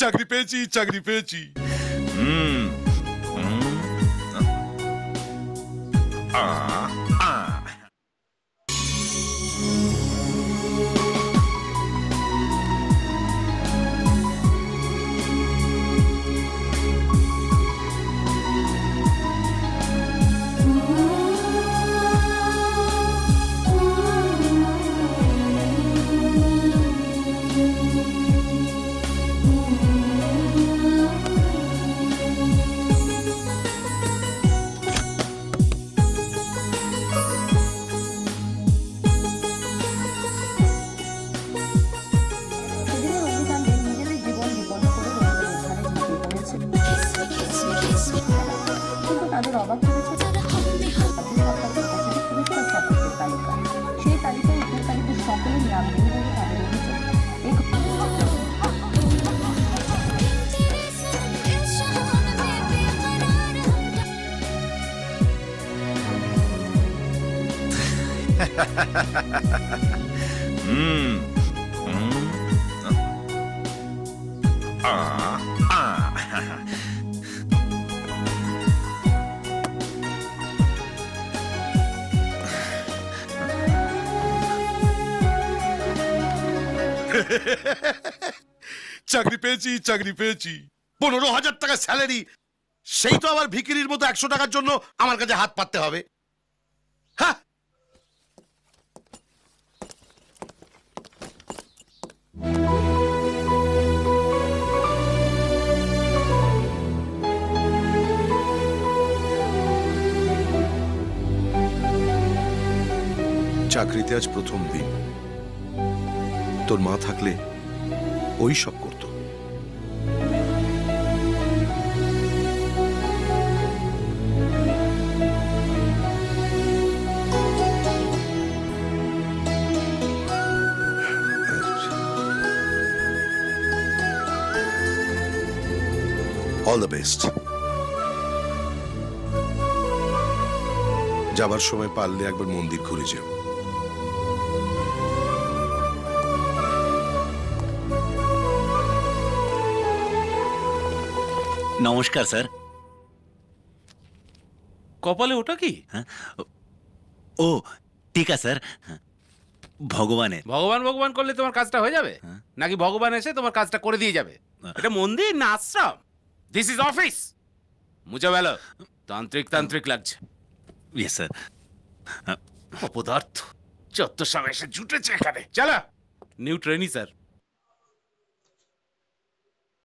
চাকরি পেয়েছি, চাকরি পেয়েছি। চাকরি পেয়েছি, চাকরি পেয়েছি। 15,000 টাকা স্যালারি, সেই তো আবার ভিকিরির মতো 100 টাকার জন্য আমার কাছে হাত পাততে হবে। হ্যাঁ, চাকরিতে আজ প্রথম দিন। তোর মা থাকলে ওই সব করত। All the best. যাবার সময় পারলে একবার মন্দির ঘুরে যেও। নমস্কার স্যার। কপালে ওটা কি? ও টিকা স্যার, ভগবানের। ভগবান ভগবান করলে তোমার কাজটা হয়ে যাবে নাকি ভগবান এসে তোমার কাজটা করে দিয়ে যাবে? এটা মন্দির না আশ্রম? This is office. মুঝে ভালো তান্ত্রিক তান্ত্রিক লাগছে। Yes sir. অপদার্থ যত সময় এসে জুটেছে এখানে। চলো নিউ ট্রেনি স্যার।